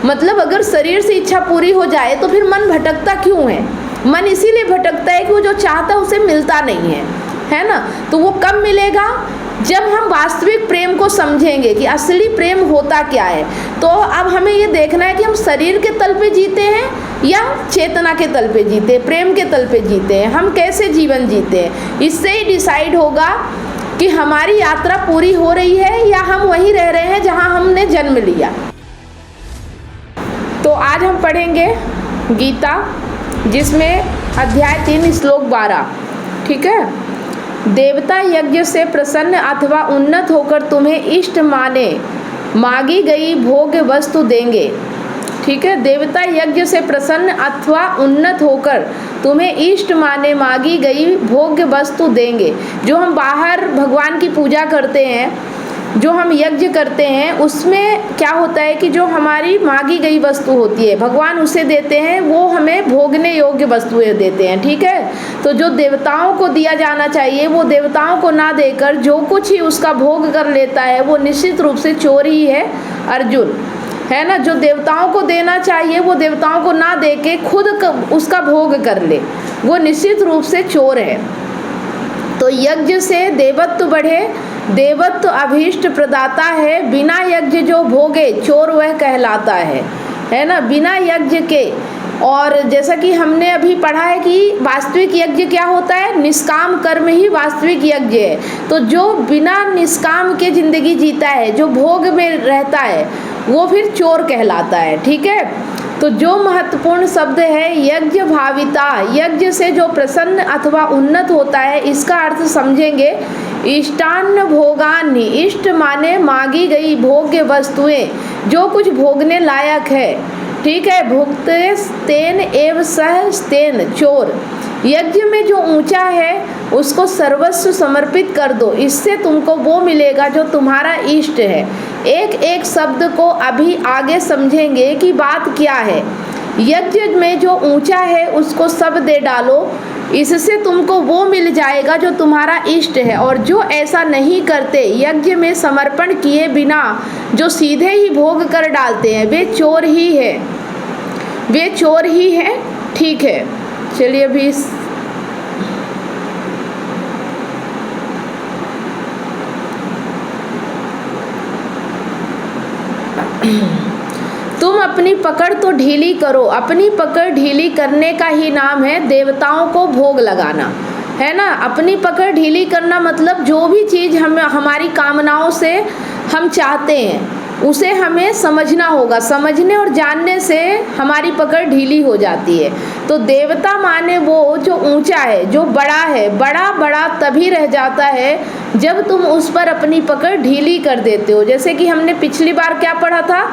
मतलब अगर शरीर से इच्छा पूरी हो जाए तो फिर मन भटकता क्यों है? मन इसीलिए भटकता है कि वो जो चाहता उसे मिलता नहीं है ना। तो वो कब मिलेगा? जब हम वास्तविक प्रेम को समझेंगे कि असली प्रेम होता क्या है। तो अब हमें ये देखना है कि हम शरीर के तल पे जीते हैं या चेतना के तल पे जीते हैं, प्रेम के तल पे जीते हैं, हम कैसे जीवन जीते हैं। इससे ही डिसाइड होगा कि हमारी यात्रा पूरी हो रही है या हम वहीं रह रहे हैं जहां हमने जन्म लिया। तो आज हम पढ़ेंगे गीता, जिसमें अध्याय 3 श्लोक 12। ठीक है। देवता यज्ञ से प्रसन्न अथवा उन्नत होकर तुम्हें इष्ट माने मांगी गई भोग्य वस्तु देंगे। ठीक है। देवता यज्ञ से प्रसन्न अथवा उन्नत होकर तुम्हें इष्ट माने मांगी गई भोग्य वस्तु देंगे। जो हम बाहर भगवान की पूजा करते हैं, जो हम यज्ञ करते हैं, उसमें क्या होता है कि जो हमारी मांगी गई वस्तु होती है भगवान उसे देते हैं, वो हमें भोगने योग्य वस्तुएं देते हैं। ठीक है। तो जो देवताओं को दिया जाना चाहिए वो देवताओं को ना देकर जो कुछ ही उसका भोग कर लेता है वो निश्चित रूप से चोर ही है अर्जुन, है ना। जो देवताओं को देना चाहिए वो देवताओं को ना दे के खुद उसका भोग कर ले, वो निश्चित रूप से चोर है। तो यज्ञ से देवत्व बढ़े, देवत्व अभीष्ट प्रदाता है, बिना यज्ञ जो भोगे चोर वह कहलाता है ना। बिना यज्ञ के, और जैसा कि हमने अभी पढ़ा है कि वास्तविक यज्ञ क्या होता है, निष्काम कर्म ही वास्तविक यज्ञ है। तो जो बिना निष्काम के जिंदगी जीता है, जो भोग में रहता है, वो फिर चोर कहलाता है। ठीक है। तो जो महत्वपूर्ण शब्द है यज्ञ भाविता, यज्ञ से जो प्रसन्न अथवा उन्नत होता है, इसका अर्थ समझेंगे इष्टान्न भोगान्य, इष्ट माने मांगी गई भोग्य वस्तुएं, जो कुछ भोगने लायक है। ठीक है। भुक्ते तेन एव सह तेन चोर, यज्ञ में जो ऊंचा है उसको सर्वस्व समर्पित कर दो, इससे तुमको वो मिलेगा जो तुम्हारा इष्ट है। एक एक शब्द को अभी आगे समझेंगे कि बात क्या है। यज्ञ में जो ऊंचा है उसको सब दे डालो, इससे तुमको वो मिल जाएगा जो तुम्हारा इष्ट है। और जो ऐसा नहीं करते, यज्ञ में समर्पण किए बिना जो सीधे ही भोग कर डालते हैं, वे चोर ही है, वे चोर ही है। ठीक है। चलिए अभी तुम अपनी पकड़ तो ढीली करो। अपनी पकड़ ढीली करने का ही नाम है देवताओं को भोग लगाना, है ना। अपनी पकड़ ढीली करना मतलब जो भी चीज़ हमारी कामनाओं से हम चाहते हैं उसे हमें समझना होगा। समझने और जानने से हमारी पकड़ ढीली हो जाती है। तो देवता माने वो जो ऊंचा है, जो बड़ा है। बड़ा बड़ा तभी रह जाता है जब तुम उस पर अपनी पकड़ ढीली कर देते हो। जैसे कि हमने पिछली बार क्या पढ़ा था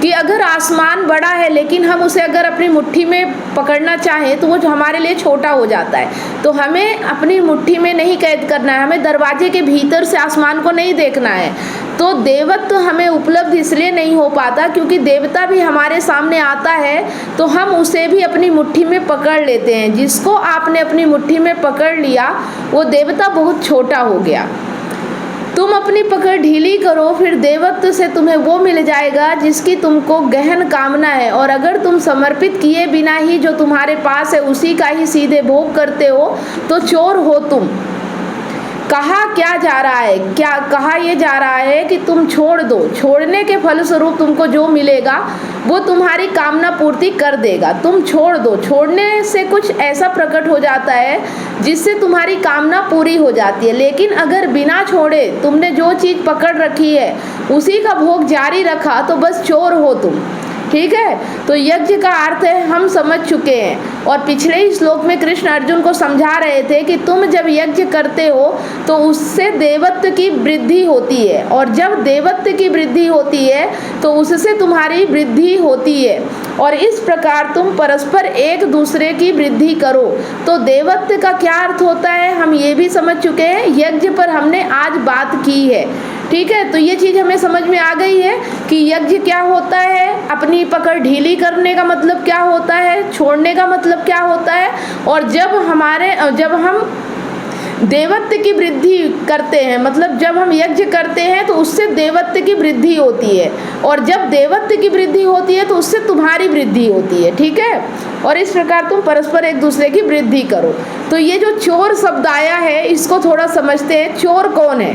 कि अगर आसमान बड़ा है लेकिन हम उसे अगर अपनी मुट्ठी में पकड़ना चाहें तो वो जो हमारे लिए छोटा हो जाता है। तो हमें अपनी मुट्ठी में नहीं कैद करना है, हमें दरवाजे के भीतर से आसमान को नहीं देखना है। तो देवत्व हमें उपलब्ध इसलिए नहीं हो पाता क्योंकि देवता भी हमारे सामने आता है तो हम उसे भी अपनी मुट्ठी में पकड़ लेते हैं। जिसको आपने अपनी मुट्ठी में पकड़ लिया वो देवता बहुत छोटा हो गया। तुम अपनी पकड़ ढीली करो, फिर देवत्व से तुम्हें वो मिल जाएगा जिसकी तुमको गहन कामना है। और अगर तुम समर्पित किए बिना ही जो तुम्हारे पास है उसी का ही सीधे भोग करते हो तो चोर हो तुम। कहा क्या जा रहा है, क्या कहा ये जा रहा है कि तुम छोड़ दो। छोड़ने के फलस्वरूप तुमको जो मिलेगा वो तुम्हारी कामना पूर्ति कर देगा। तुम छोड़ दो, छोड़ने से कुछ ऐसा प्रकट हो जाता है जिससे तुम्हारी कामना पूरी हो जाती है। लेकिन अगर बिना छोड़े तुमने जो चीज़ पकड़ रखी है उसी का भोग जारी रखा तो बस चोर हो तुम। ठीक है। तो यज्ञ का अर्थ है हम समझ चुके हैं। और पिछले ही श्लोक में कृष्ण अर्जुन को समझा रहे थे कि तुम जब यज्ञ करते हो तो उससे देवत्व की वृद्धि होती है, और जब देवत्व की वृद्धि होती है तो उससे तुम्हारी वृद्धि होती है। और इस प्रकार तुम परस्पर एक दूसरे की वृद्धि करो। तो देवत्व का क्या अर्थ होता है हम ये भी समझ चुके हैं, यज्ञ पर हमने आज बात की है। ठीक है। तो ये चीज़ हमें समझ में आ गई है कि यज्ञ क्या होता है, अपनी पकड़ ढीली करने का मतलब क्या होता है, छोड़ने का मतलब क्या होता है। और जब हम देवत्व की वृद्धि करते हैं, मतलब जब हम यज्ञ करते हैं तो उससे देवत्व की वृद्धि होती है, और जब देवत्व की वृद्धि होती है तो उससे तुम्हारी वृद्धि होती है, ठीक है। और इस प्रकार तुम परस्पर एक दूसरे की वृद्धि करो। तो ये जो चोर शब्द आया है इसको थोड़ा समझते हैं। चोर कौन है?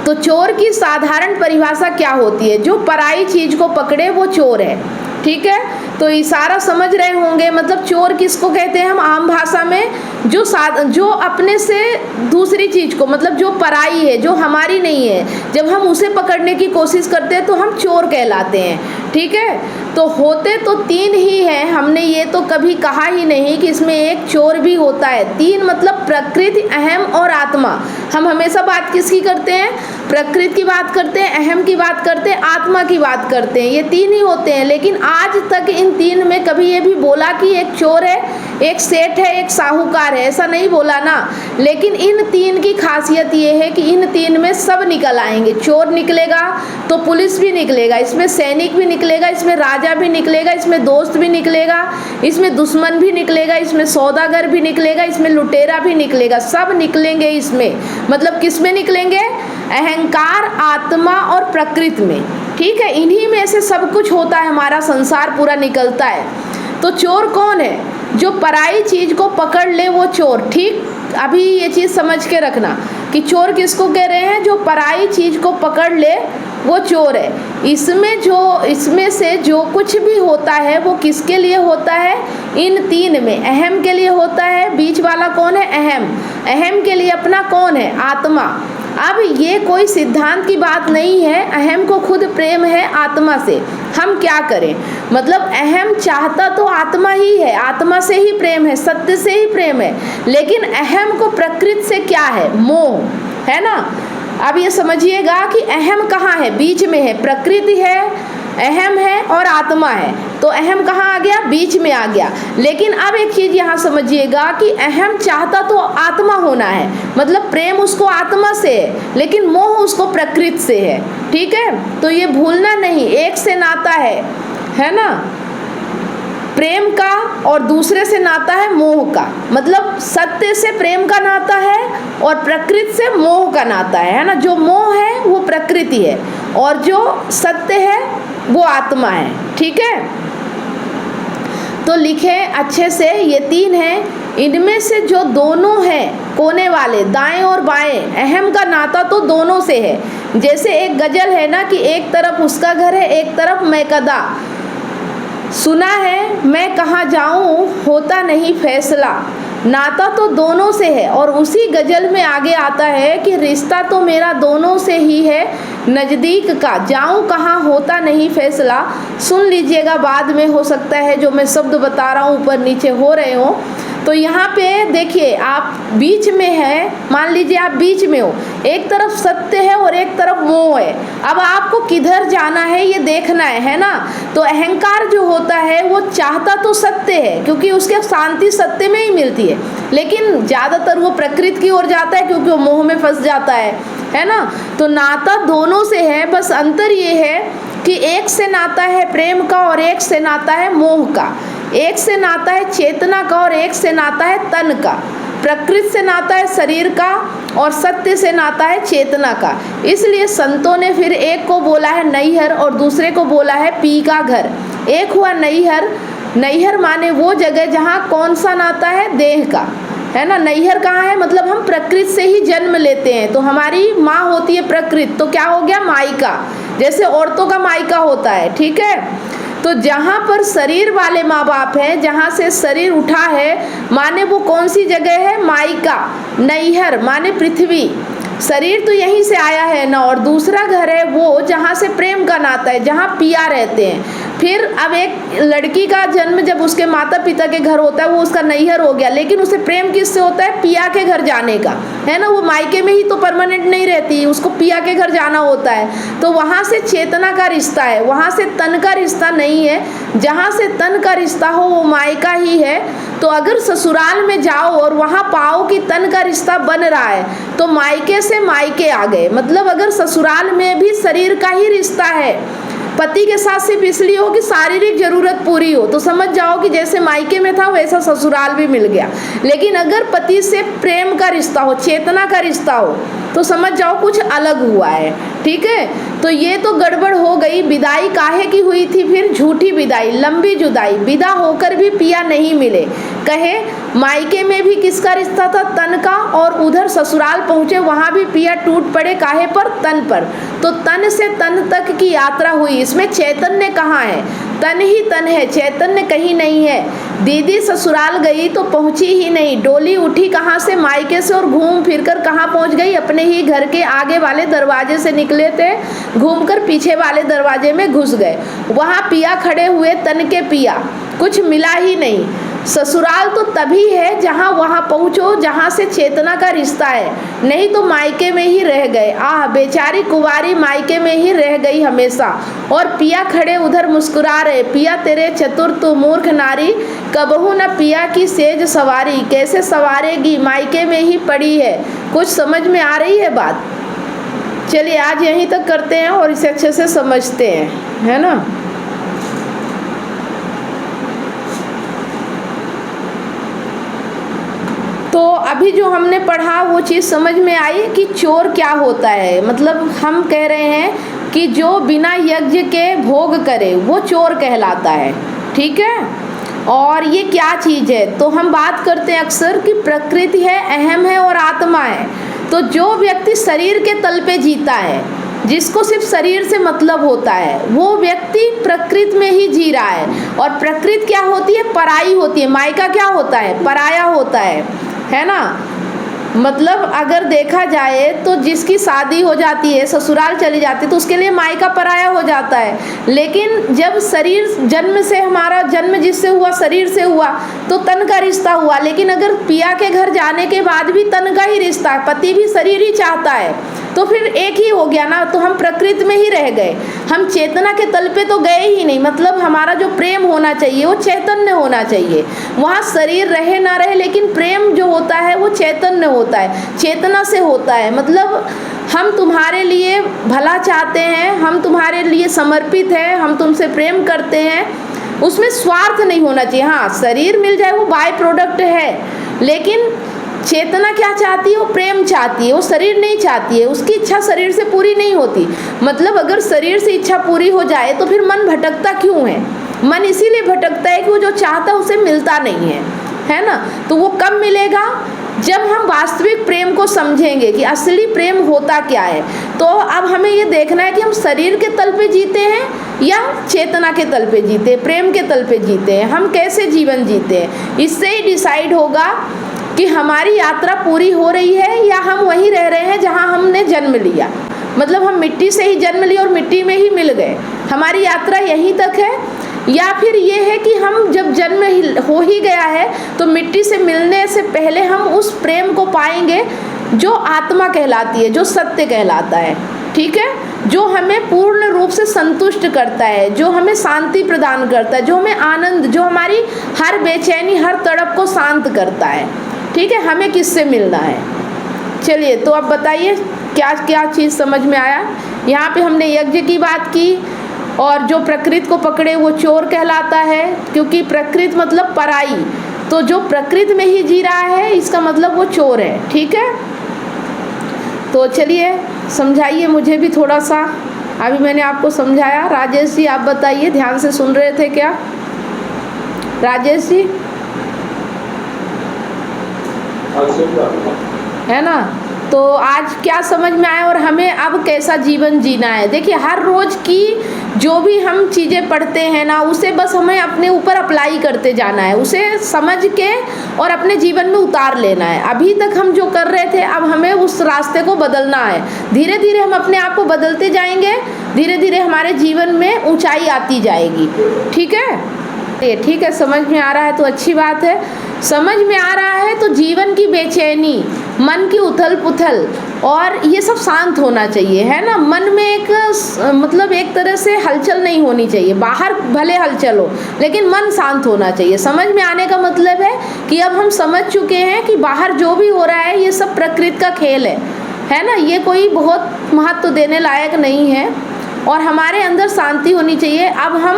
तो चोर की साधारण परिभाषा क्या होती है? जो पराई चीज को पकड़े वो चोर है, ठीक है। तो इशारा समझ रहे होंगे, मतलब चोर किसको कहते हैं हम आम भाषा में? जो अपने से दूसरी चीज को, मतलब जो पराई है, जो हमारी नहीं है, जब हम उसे पकड़ने की कोशिश करते हैं तो हम चोर कहलाते हैं, ठीक है। तो होते तो तीन ही हैं, हमने ये तो कभी कहा ही नहीं कि इसमें एक चोर भी होता है। तीन मतलब प्रकृति, अहम और आत्मा। हम हमेशा बात किसकी करते हैं? प्रकृति की बात करते हैं, अहम की बात करते हैं, आत्मा की बात करते हैं। ये तीन ही होते हैं, लेकिन आज तक इन तीन में कभी ये भी बोला कि एक चोर है, एक सेठ है, एक साहूकार है, ऐसा नहीं बोला ना। लेकिन इन तीन की खासियत ये है कि इन तीन में सब निकल आएंगे। चोर निकलेगा तो पुलिस भी निकलेगा, इसमें सैनिक भी निकलेगा, इसमें राजा भी निकलेगा, इसमें दोस्त भी निकलेगा, इसमें दुश्मन भी निकलेगा, इसमें सौदागर भी निकलेगा, इसमें लुटेरा भी निकलेगा, सब निकलेंगे इसमें। मतलब किस में निकलेंगे? अहंकार, आत्मा और प्रकृति में, ठीक है। इन्हीं में से सब कुछ होता है, हमारा संसार पूरा निकलता है। तो चोर कौन है? जो पराई चीज को पकड़ ले वो चोर, ठीक। अभी ये चीज समझ के रखना कि चोर किसको कह रहे हैं? जो पराई चीज को पकड़ ले वो चोर है। इसमें से जो कुछ भी होता है वो किसके लिए होता है? इन तीन में। अहम के लिए होता है, बीच वाला कौन है? अहम। अहम के लिए अपना कौन है? आत्मा। अब ये कोई सिद्धांत की बात नहीं है, अहम को खुद प्रेम है आत्मा से। हम क्या करें? मतलब अहम चाहता तो आत्मा ही है, आत्मा से ही प्रेम है, सत्य से ही प्रेम है, लेकिन अहम को प्रकृति से क्या है? मोह है ना। अब ये समझिएगा कि अहम कहाँ है? बीच में है। प्रकृति है, अहम है और आत्मा है। तो अहम कहाँ आ गया? बीच में आ गया। लेकिन अब एक चीज यहाँ समझिएगा कि अहम चाहता तो आत्मा होना है, मतलब प्रेम उसको आत्मा से है, लेकिन मोह उसको प्रकृति से है, ठीक है। तो ये भूलना नहीं, एक से नाता है ना, प्रेम का, और दूसरे से नाता है मोह का। मतलब सत्य से प्रेम का नाता है और प्रकृति से मोह का नाता है ना। जो मोह है वो प्रकृति है और जो सत्य है वो आत्मा है, ठीक है। तो लिखे अच्छे से, ये तीन हैं, इनमें से जो दोनों हैं कोने वाले, दाएं और बाएं, अहम का नाता तो दोनों से है। जैसे एक गजल है ना कि एक तरफ उसका घर है, एक तरफ मैं कदा, सुना है मैं कहाँ जाऊँ होता नहीं फैसला। नाता तो दोनों से है। और उसी गजल में आगे आता है कि रिश्ता तो मेरा दोनों से ही है, नज़दीक का जाऊँ कहाँ होता नहीं फैसला। सुन लीजिएगा, बाद में हो सकता है जो मैं शब्द बता रहा हूँ ऊपर नीचे हो रहे हो। तो यहाँ पे देखिए, आप बीच में है, मान लीजिए आप बीच में हो, एक तरफ सत्य है और एक तरफ मोह है। अब आपको किधर जाना है ये देखना है ना। तो अहंकार जो होता है वो चाहता तो सत्य है, क्योंकि उसके शांति सत्य में ही मिलती है, लेकिन ज़्यादातर वो प्रकृति की ओर जाता है क्योंकि वो मोह में फंस जाता है ना। तो नाता दोनों से है, बस अंतर ये है कि एक से नाता है प्रेम का और एक से नाता है मोह का। एक से नाता है चेतना का और एक से नाता है तन का। प्रकृति से नाता है शरीर का और सत्य से नाता है चेतना का। इसलिए संतों ने फिर एक को बोला है नैहर और दूसरे को बोला है पी का घर। एक हुआ नैहर, नैहर माने वो जगह जहाँ कौन सा नाता है? देह का, है ना। नैहर कहाँ है? मतलब हम प्रकृति से ही जन्म लेते हैं, तो हमारी माँ होती है प्रकृति, तो क्या हो गया? मायका। जैसे औरतों का मायका होता है, ठीक है। तो जहाँ पर शरीर वाले माँ बाप हैं, जहाँ से शरीर उठा है, माने वो कौन सी जगह है? मायका। नैहर माने पृथ्वी, शरीर तो यहीं से आया है ना। और दूसरा घर है वो जहाँ से प्रेम का नाता है, जहाँ पिया रहते हैं। फिर अब एक लड़की का जन्म जब उसके माता पिता के घर होता है वो उसका नैहर हो गया, लेकिन उसे प्रेम किससे होता है? पिया के घर जाने का, है ना। वो मायके में ही तो परमानेंट नहीं रहती, उसको पिया के घर जाना होता है। तो वहाँ से चेतना का रिश्ता है, वहाँ से तन का रिश्ता नहीं है। जहाँ से तन का रिश्ता हो वो मायका ही है। तो अगर ससुराल में जाओ और वहाँ पाओ कि तन का रिश्ता बन रहा है, तो मायके से मायके आ गए। मतलब अगर ससुराल में भी शरीर का ही रिश्ता है पति के साथ सिर्फ इसलिए हो कि शारीरिक जरूरत पूरी हो, तो समझ जाओ कि जैसे मायके में था वैसा ससुराल भी मिल गया। लेकिन अगर पति से प्रेम का रिश्ता हो, चेतना का रिश्ता हो, तो समझ जाओ कुछ अलग हुआ है। ठीक है, तो ये तो गड़बड़ हो गई। विदाई काहे की हुई थी फिर? झूठी विदाई, लंबी जुदाई, विदा होकर भी पिया नहीं मिले। कहे मायके में भी किसका रिश्ता था? तन का, और उधर ससुराल पहुंचे वहां भी पिया टूट पड़े। काहे पर? तन पर। तो तन से तन तक की यात्रा हुई, इसमें चैतन्य कहाँ है? तन ही तन है, चैतन्य कहीं नहीं है। दीदी ससुराल गई तो पहुंची ही नहीं, डोली उठी कहाँ से? मायके से, और घूम फिर कर कहाँ पहुंच गई? अपने ही घर के आगे वाले दरवाजे से निकले थे, घूमकर पीछे वाले दरवाजे में घुस गए। वहां पिया खड़े हुए, तन के पिया, कुछ मिला ही नहीं। ससुराल तो तभी है जहाँ वहाँ पहुँचो जहाँ से चेतना का रिश्ता है, नहीं तो मायके में ही रह गए। आह बेचारी कुंवारी मायके में ही रह गई हमेशा। और पिया खड़े उधर मुस्कुरा रहे, पिया तेरे चतुर तू मूर्ख नारी, कबहू न पिया की सेज सवारी, कैसे सवारेगी मायके में ही पड़ी है। कुछ समझ में आ रही है बात? चलिए आज यहीं तक करते हैं और इसे अच्छे से समझते हैं, है ना। तो अभी जो हमने पढ़ा वो चीज़ समझ में आई कि चोर क्या होता है। मतलब हम कह रहे हैं कि जो बिना यज्ञ के भोग करे वो चोर कहलाता है। ठीक है, और ये क्या चीज़ है? तो हम बात करते हैं अक्सर कि प्रकृति है, अहम है और आत्मा है। तो जो व्यक्ति शरीर के तल पे जीता है, जिसको सिर्फ शरीर से मतलब होता है, वो व्यक्ति प्रकृति में ही जी रहा है। और प्रकृति क्या होती है? पराई होती है। मायका क्या होता है? पराया होता है ना। मतलब अगर देखा जाए तो जिसकी शादी हो जाती है, ससुराल चली जाती है, तो उसके लिए मायका पराया हो जाता है। लेकिन जब शरीर जन्म से, हमारा जन्म जिससे हुआ शरीर से हुआ, तो तन का रिश्ता हुआ। लेकिन अगर पिया के घर जाने के बाद भी तन का ही रिश्ता है, पति भी शरीर ही चाहता है, तो फिर एक ही हो गया ना। तो हम प्रकृति में ही रह गए, हम चेतना के तल पे तो गए ही नहीं। मतलब हमारा जो प्रेम होना चाहिए वो चैतन्य होना चाहिए। वहाँ शरीर रहे ना रहे, लेकिन प्रेम जो होता है वो चैतन्य होता है, चेतना से होता है। मतलब हम तुम्हारे लिए भला चाहते हैं, हम तुम्हारे लिए समर्पित हैं, हम तुमसे प्रेम करते हैं, उसमें स्वार्थ नहीं होना चाहिए। हाँ, शरीर मिल जाए वो बाय प्रोडक्ट है, लेकिन चेतना क्या चाहती है? वो प्रेम चाहती है, वो शरीर नहीं चाहती है। उसकी इच्छा शरीर से पूरी नहीं होती। मतलब अगर शरीर से इच्छा पूरी हो जाए तो फिर मन भटकता क्यों है? मन इसीलिए भटकता है कि वो जो चाहता है उसे मिलता नहीं है ना। तो वो कब मिलेगा? जब हम वास्तविक प्रेम को समझेंगे कि असली प्रेम होता क्या है। तो अब हमें ये देखना है कि हम शरीर के तल पे जीते हैं या चेतना के तल पे जीते हैं, प्रेम के तल पे जीते हैं, हम कैसे जीवन जीते हैं। इससे ही डिसाइड होगा कि हमारी यात्रा पूरी हो रही है या हम वहीं रह रहे हैं जहां हमने जन्म लिया। मतलब हम मिट्टी से ही जन्म लिए और मिट्टी में ही मिल गए, हमारी यात्रा यहीं तक है। या फिर ये है कि हम जब जन्म हो ही गया है तो मिट्टी से मिलने से पहले हम उस प्रेम को पाएंगे जो आत्मा कहलाती है, जो सत्य कहलाता है। ठीक है, जो हमें पूर्ण रूप से संतुष्ट करता है, जो हमें शांति प्रदान करता है, जो हमें आनंद, जो हमारी हर बेचैनी, हर तड़प को शांत करता है। ठीक है, हमें किससे मिलना है? चलिए, तो अब बताइए क्या क्या चीज़ समझ में आया। यहाँ पे हमने यज्ञ की बात की, और जो प्रकृति को पकड़े वो चोर कहलाता है, क्योंकि प्रकृति मतलब पराई। तो जो प्रकृति में ही जी रहा है इसका मतलब वो चोर है। ठीक है, तो चलिए समझाइए मुझे भी थोड़ा सा। अभी मैंने आपको समझाया। राजेश जी आप बताइए, ध्यान से सुन रहे थे क्या? राजेश जी है ना। तो आज क्या समझ में आया और हमें अब कैसा जीवन जीना है? देखिए, हर रोज की जो भी हम चीज़ें पढ़ते हैं ना, उसे बस हमें अपने ऊपर अप्लाई करते जाना है, उसे समझ के और अपने जीवन में उतार लेना है। अभी तक हम जो कर रहे थे, अब हमें उस रास्ते को बदलना है। धीरे धीरे हम अपने आप को बदलते जाएंगे, धीरे धीरे हमारे जीवन में ऊंचाई आती जाएगी। ठीक है, ठीक है, समझ में आ रहा है तो अच्छी बात है। समझ में आ रहा है तो जीवन की बेचैनी, मन की उथल पुथल और ये सब शांत होना चाहिए, है ना। मन में एक मतलब एक तरह से हलचल नहीं होनी चाहिए। बाहर भले हलचल हो, लेकिन मन शांत होना चाहिए। समझ में आने का मतलब है कि अब हम समझ चुके हैं कि बाहर जो भी हो रहा है ये सब प्रकृति का खेल है ना। ये कोई बहुत महत्व देने लायक नहीं है। और हमारे अंदर शांति होनी चाहिए। अब हम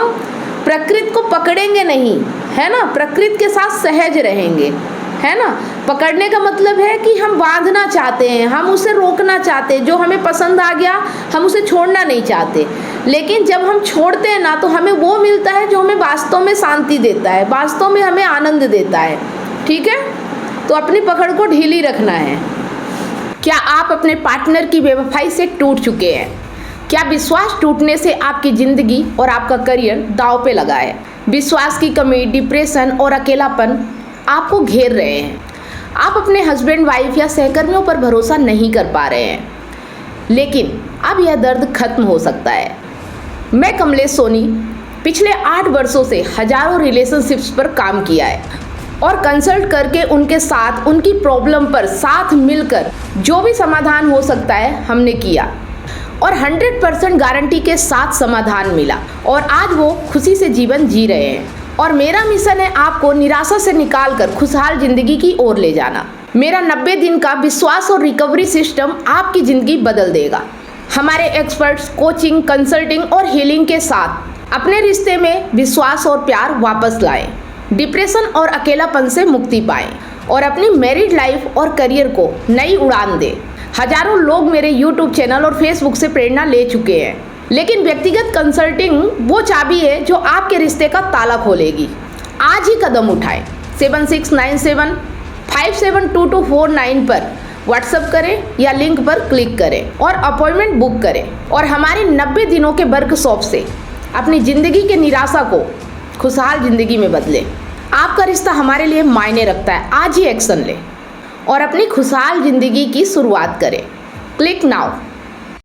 प्रकृति को पकड़ेंगे नहीं, है ना, प्रकृति के साथ सहज रहेंगे, है ना। पकड़ने का मतलब है कि हम बांधना चाहते हैं, हम उसे रोकना चाहते हैं, जो हमें पसंद आ गया हम उसे छोड़ना नहीं चाहते। लेकिन जब हम छोड़ते हैं ना तो हमें वो मिलता है जो हमें वास्तव में शांति देता है, वास्तव में हमें आनंद देता है। ठीक है, तो अपनी पकड़ को ढीली रखना है। क्या आप अपने पार्टनर की बेवफाई से टूट चुके हैं? क्या विश्वास टूटने से आपकी ज़िंदगी और आपका करियर दांव पे लगा है? विश्वास की कमी, डिप्रेशन और अकेलापन आपको घेर रहे हैं। आप अपने हस्बैंड, वाइफ या सहकर्मियों पर भरोसा नहीं कर पा रहे हैं, लेकिन अब यह दर्द खत्म हो सकता है। मैं कमलेश सोनी पिछले 8 वर्षों से हजारों रिलेशनशिप्स पर काम किया है और कंसल्ट करके उनके साथ उनकी प्रॉब्लम पर साथ मिलकर जो भी समाधान हो सकता है हमने किया और 100% गारंटी के साथ समाधान मिला और आज वो खुशी से जीवन जी रहे हैं। और मेरा मिशन है आपको निराशा से निकालकर खुशहाल जिंदगी की ओर ले जाना। मेरा 90 दिन का विश्वास और रिकवरी सिस्टम आपकी ज़िंदगी बदल देगा। हमारे एक्सपर्ट्स कोचिंग, कंसल्टिंग और हीलिंग के साथ अपने रिश्ते में विश्वास और प्यार वापस लाएं, डिप्रेशन और अकेलापन से मुक्ति पाएं और अपनी मैरिड लाइफ और करियर को नई उड़ान दें। हजारों लोग मेरे YouTube चैनल और Facebook से प्रेरणा ले चुके हैं, लेकिन व्यक्तिगत कंसल्टिंग वो चाबी है जो आपके रिश्ते का ताला खोलेगी। आज ही कदम उठाएं। 7697572249 पर व्हाट्सएप करें या लिंक पर क्लिक करें और अपॉइंटमेंट बुक करें और हमारे 90 दिनों के वर्कशॉप से अपनी ज़िंदगी के निराशा को खुशहाल ज़िंदगी में बदलें। आपका रिश्ता हमारे लिए मायने रखता है। आज ही एक्शन लें और अपनी खुशहाल ज़िंदगी की शुरुआत करें। Click now.